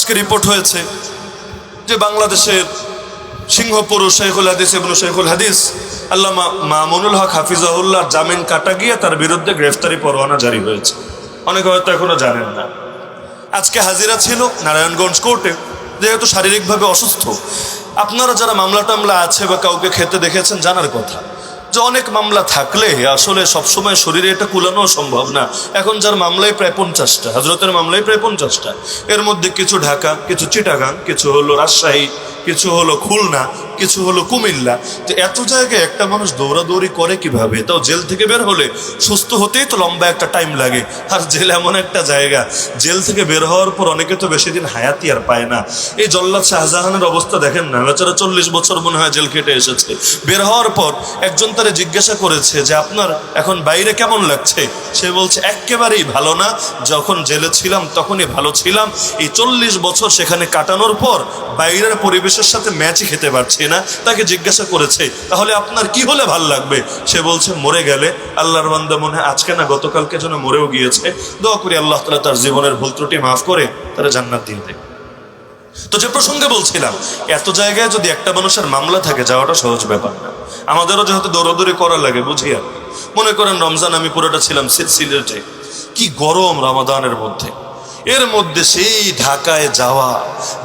আজকে রিপোর্ট হয়েছে যে বাংলাদেশের সিংহপুরুষ শেখুল হাদিস ইবনে শেখুল হাদিস আল্লামা মামুনুল হক হাফিজাহুল্লাহর জামিন কাটা গিয়ে তার বিরুদ্ধে গ্রেফতারি পরোয়ানা জারি হয়েছে। অনেকে হয়তো এখনো জানেন না। আজকে হাজিরা ছিল নারায়ণগঞ্জ কোর্টে, যেহেতু শারীরিকভাবে অসুস্থ। আপনারা যারা মামলা টামলা আছে বা কাউকে খেতে দেখেছেন জানার কথা যে অনেক মামলা থাকলে আসলে সবসময় শরীরে এটা কুলানো সম্ভব না। এখন যার মামলাই প্রায় 50টা, হজরতের মামলাই প্রায় 50টা। এর মধ্যে কিছু ঢাকা, কিছু চিটাগাং, কিছু হলো রাজশাহী, কিছু হলো খুলনা, কিছু হলো কুমিল্লা। তো এত জায়গায় একটা মানুষ দৌড়াদৌড়ি করে কিভাবে? তাও জেল থেকে বের হলে সুস্থ হতেই তো লম্বা একটা টাইম লাগে। আর জেল এমন একটা জায়গা, জেল থেকে বের হওয়ার পর অনেকে তো বেশি দিন হায়াতি আর পায় না। এই জল্লাদ শাহজাহানের অবস্থা দেখেন না, বেচারা 40 বছর মনে হয় জেল খেটে এসেছে। বের হওয়ার পর একজন তারে জিজ্ঞাসা করেছে যে আপনার এখন বাইরে কেমন লাগছে? সে বলছে একেবারেই ভালো না, যখন জেলে ছিলাম তখনই ভালো ছিলাম। এই 40 বছর সেখানে কাটানোর পর বাইরের পরিবেশের সাথে ম্যাচই খেতে পারছি না। তাকে জিজ্ঞাসা করেছে তাহলে আপনার কি হলে ভাল লাগবে? সে বলছে মরে গেলে। আল্লাহর বান্দা মনে হয় আজকে না গতকালকে যেন মরেও গিয়েছে। দোয়া করি আল্লাহ তাআলা তার জীবনের ভুল ত্রুটি মাফ করে তারা জান্নাত দিন দেয়। তো যে প্রসঙ্গে বলছিলাম, এত জায়গায় যদি একটা মানুষের মামলা থাকে যাওয়াটা সহজ ব্যাপার না। আমাদেরও যেহেতু দৌড়াদৌড়ি করা লাগে বুঝি। আর মনে করেন রমজান আমি পুরোটা ছিলাম সিলেটে, কি গরম রমাদানের মধ্যে। এর মধ্যে সেই ঢাকায় যাওয়া,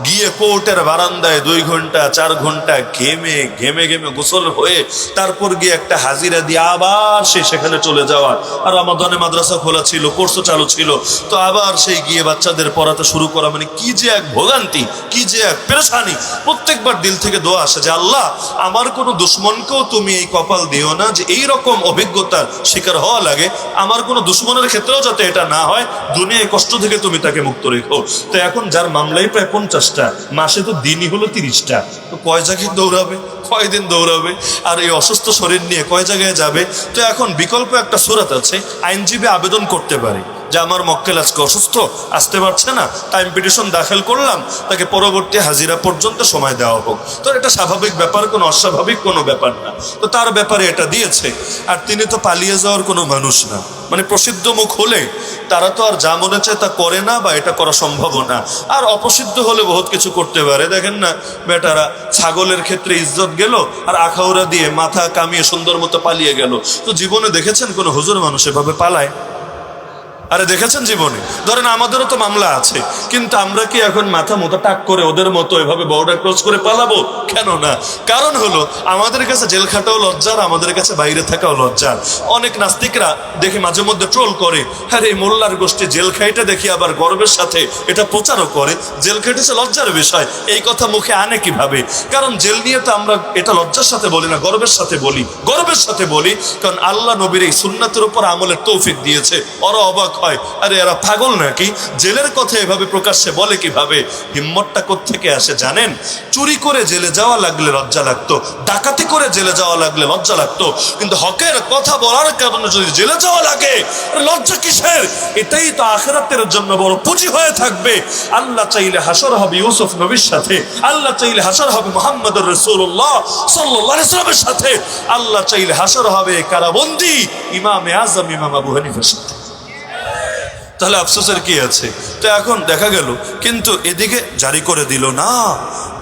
গিয়ে কোর্টের বারান্দায় 2 ঘন্টা 4 ঘন্টা ঘেমে ঘেমে ঘেমে গোসল হয়ে তারপর গিয়ে একটা হাজিরা দিয়ে আবার সেখানে চলে যাওয়া। আর রমাদানে মাদ্রাসা খোলা ছিল, কোর্সও চালু ছিল, তো আবার সেই গিয়ে বাচ্চাদের পড়াতে শুরু করা, মানে কি যে এক ভোগান্তি, কি যে এক পেরেশানি। প্রত্যেকবার দিল থেকে দোয়া আসে যে আল্লাহ আমার কোনো দুশ্মনকেও তুমি এই কপাল দিও না যে এইরকম অভিজ্ঞতার শিকার হওয়া লাগে। আমার কোনো দুশ্মনের ক্ষেত্রেও যাতে এটা না হয়, দুনিয়ায় কষ্ট থেকে তুমি তাকে মুক্ত রেখো। তো এখন যার মামলাই প্রায় 50টা, মাসে তো দিনই হলো 30টা, তো কয় জায়গায় দৌড়াবে, কয়দিন দৌড়াবে? আর এই অসুস্থ শরীর নিয়ে কয় জায়গায় যাবে? তো এখন বিকল্প একটা সূরাত আছে, আইনজীবী আবেদন করতে পারে যে আমার মক্কেল আজকে অসুস্থ, আসতে পারছে না, টাইম পিটিশন দাখিল করলাম, তাকে পরবর্তী হাজিরা পর্যন্ত সময় দেওয়া হোক। তো এটা স্বাভাবিক ব্যাপার, কোনো অস্বাভাবিক কোনো ব্যাপার না। তো তার ব্যাপারে এটা দিয়েছে। আর তিনি তো পালিয়ে যাওয়ার কোনো মানুষ না, মানে প্রসিদ্ধ মুখ হলে তারা তো আর যা মনে চায় তা করে না, বা এটা করা সম্ভব না। আর অপ্রসিদ্ধ হলে বহুত কিছু করতে পারে। দেখেন না বেটারা, ছাগলের ক্ষেত্রে ইজ্জত গেল আর আখাউড়া দিয়ে মাথা কামিয়ে সুন্দর মতো পালিয়ে গেল। তো জীবনে দেখেছেন কোনো হুজুর মানুষ এভাবে পালায়? আরে দেখেছেন জীবনে? ধরেন আমাদেরও তো মামলা আছে, কিন্তু আমরা কি এখন মাথা মতো টাক করে ওদের মতো এভাবে বর্ডার ক্রস করে পালাবো? কেন না? কারণ হলো আমাদের কাছে জেল খাটাও লজ্জার, আমাদের কাছে বাইরে থাকাও লজ্জার। অনেক নাস্তিকরা দেখি মাঝে মধ্যে ট্রোল করে, হ্যাঁ এই মোল্লার গোষ্ঠী জেল খাইটা দেখি আবার গর্বের সাথে এটা প্রচারও করে, জেল খাইটেছে লজ্জার বিষয়। এই কথা মুখে আনে কিভাবে? কারণ জেল নিয়ে তো আমরা এটা লজ্জার সাথে বলি না, গর্বের সাথে বলি। গর্বের সাথে বলি কারণ আল্লাহ নবীর এই সুন্নাতের উপর আমলের তৌফিক দিয়েছে। ওরা অবাক হয়, আরে এরা পাগল নাকি, জেলের কথা এভাবে প্রকাশ্যে বলে কিভাবে? হিম্মতটা কোত্থেকে আসে জানেন? চুরি করে জেলে যাওয়া লাগলে লজ্জা লাগতো, ডাকাতি করে জেলে যাওয়া লাগলে লজ্জা লাগতো, কিন্তু হকের কথা বলার কারণে যদি জেলে যাওয়া লাগে, লজ্জা কিসের? এটাই তো আখিরাতের জন্য বড় পুঁজি হয়ে থাকবে। আল্লাহ চাইলে হাসর হবে ইউসুফ নবীর সাথে, আল্লাহ চাইলে হাসর হবে মুহাম্মদুর রাসূলুল্লাহ সাল্লাল্লাহু আলাইহি ওয়াসাল্লামের সাথে, আল্লাহ চাইলে হাসর হবে কারাবন্দী ইমামে আজম ইমাম আবু হানিফার সাথে। তাহলে আফসোসের কি আছে? তো এখন দেখা গেল কিন্তু এদিকে জারি করে দিল না।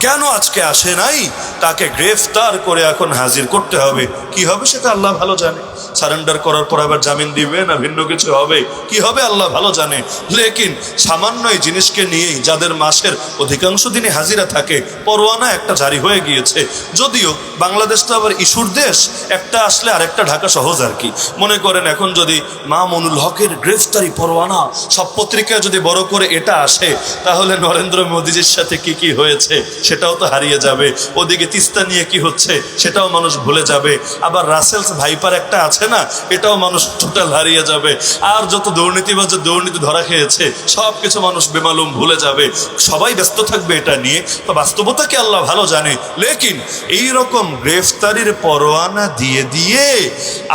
কেন আজকে আসে নাই? তাকে গ্রেফতার করে এখন হাজির করতে হবে। কি হবে সেটা আল্লাহ ভালো জানে। সারেন্ডার করার পর আবার জামিন দিবে না ভিন্ন কিছু হবে, কি হবে আল্লাহ ভালো জানে। লেকিন সামান্য এই জিনিসকে নিয়েই যাদের মাসের অধিকাংশ দিনে হাজিরা থাকে, পরোয়ানা একটা জারি হয়ে গিয়েছে। যদিও বাংলাদেশ তো আবার ইস্যুর দেশ, একটা আসলে আরেকটা ঢাকা সহজ আর কি। মনে করেন এখন যদি মামুনুল হকের গ্রেফতারি পরোয়ানা সব পত্রিকায় যদি বড় করে এটা আসে, তাহলে নরেন্দ্র মোদীজির সাথে কি কি হয়েছে সেটাও তো হারিয়ে যাবে। ওদিকে তিস্তা নিয়ে কি হচ্ছে সেটাও মানুষ ভুলে যাবে। আবার রাসেলস ভাইপার একটা আছে না, এটাও মানুষ টোটাল হারিয়ে যাবে। আর যত দুর্নীতিবাজের দুর্নীতি ধরা খেয়েছে সব কিছু মানুষ বেমালুম ভুলে যাবে। সবাই ব্যস্ত থাকবে এটা নিয়ে। তো বাস্তবতাকে আল্লাহ ভালো জানে। লেকিন এইরকম গ্রেফতারির পরোয়ানা দিয়ে দিয়ে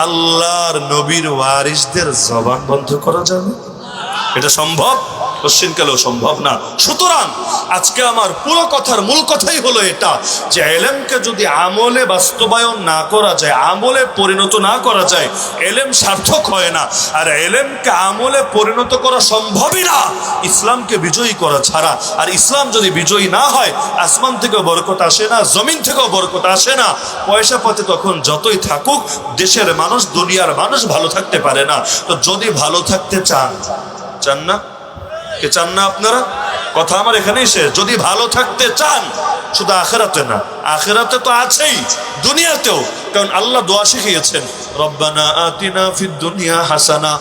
আল্লাহর নবীর ওয়ারিসদের জবান বন্ধ করা যাবে? এটা সম্ভব? কোশ্চিনকালেও সম্ভব না। সুতরাং আজকে আমার পুরো কথার মূল কথাই হলো এটা, যে এলেমকে যদি আমলে বাস্তবায়ন না করা যায়, আমলে পরিণত না করা যায়, এলেম সার্থক হয় না। আর এলেমকে আমলে পরিণত করা সম্ভবই না ইসলামকে বিজয়ী করা ছাড়া। আর ইসলাম যদি বিজয়ী না হয়, আসমান থেকেও বরকত আসে না, জমিন থেকেও বরকত আসে না। পয়সা পাতে তখন যতই থাকুক, দেশের মানুষ, দুনিয়ার মানুষ ভালো থাকতে পারে না। তো যদি ভালো থাকতে চান, চান না? কে চান না আপনারা? কথা আমার এখানেই শেষ। যদি ভালো থাকতে চান, শুধু আখিরাতে না, আখিরাতে তো আছেই, দুনিয়াতেও। কারণ আল্লাহ দোয়া শিখিয়েছেন, রব্বানা আতিনা ফিদ দুনিয়া হাসানা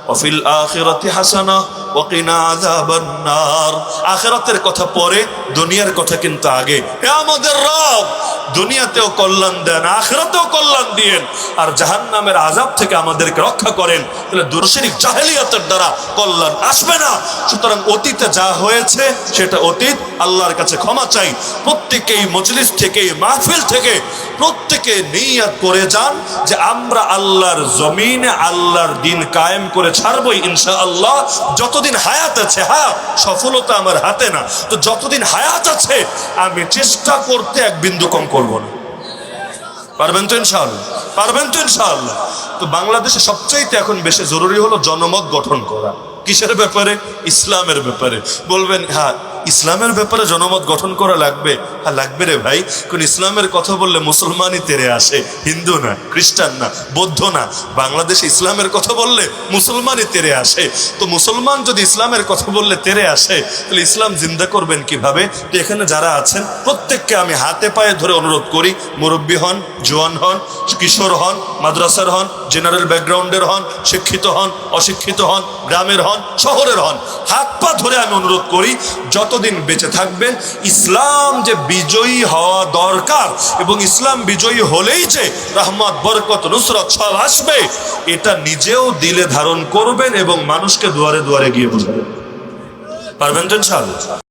ওয়া ফিল আখিরাতি হাসানা ওয়া কিনা আযাবান নার। আখিরাতের কথা পরে, দুনিয়ার কথা কিন্তু আগে। হে আমাদের রব, দুনিয়াতেও কল্যাণ দেন, আখিরাতেও কল্যাণ দিয়েন, আর জাহান্নামের আযাব থেকে আমাদেরকে রক্ষা করেন। তাহলে দুরশিরিক জাহেলিয়াতের দ্বারা কল্যাণ আসবে না। সুতরাং অতীতে যা হয়েছে সেটা অতীত, আল্লাহর কাছে ক্ষমা চাই। প্রত্যেকেই মজলিস থেকে, মাহফিল থেকে প্রত্যেকে নিয়ত করে যান যে আমরা আল্লাহর জমিনে আল্লাহর দিন কায়েম করে ছাড়বই ইনশাআল্লাহ। যতদিন হায়াত আছে, হ্যাঁ সফলতা আমার হাতে না, তো যতদিন হায়াত আছে আমি চেষ্টা করতে এক বিন্দু কম করব না। পারবেন তো ইনশাআল্লাহ? পারবেন তো ইনশাআল্লাহ? তো বাংলাদেশে সবচাইতে এখন বেশি জরুরি হলো জনমত গঠন করা। কিসের ব্যাপারে? ইসলামের ব্যাপারে। বলবেন হ্যাঁ ইসলামের ব্যাপারে জনমত গঠন করা লাগবে। হ্যাঁ লাগবে রে ভাই, কারণ ইসলামের কথা বললে মুসলমানই তেরে আসে, হিন্দু না, খ্রিস্টান না, বৌদ্ধ না। বাংলাদেশে ইসলামের কথা বললে মুসলমানই তেরে আসে। তো মুসলমান যদি ইসলামের কথা বললে তেরে আসে, তাহলে ইসলাম জিন্দা করবেন কিভাবে? তো এখানে যারা আছেন প্রত্যেককে আমি হাতে পায়ে ধরে অনুরোধ করি, মুরব্বী হন, জোয়ান হন, কিশোর হন, মাদ্রাসার হন, জেনারেল ব্যাকগ্রাউন্ডের হন, শিক্ষিত হন, অশিক্ষিত হন, গ্রামের হন, শহরের হন, হাত পা ধরে আমি অনুরোধ করি, যতদিন বেঁচে থাকবেন ইসলাম যে বিজয়ী হওয়া দরকার, এবং ইসলাম বিজয়ী হলেই যে রহমত, বরকত, নুসরত সব আসবে, এটা নিজেও দিলে ধারণ করবেন এবং মানুষকে দুয়ারে দুয়ারে গিয়ে বুঝাবেন। পারবেন তো ইনশাআল্লাহ?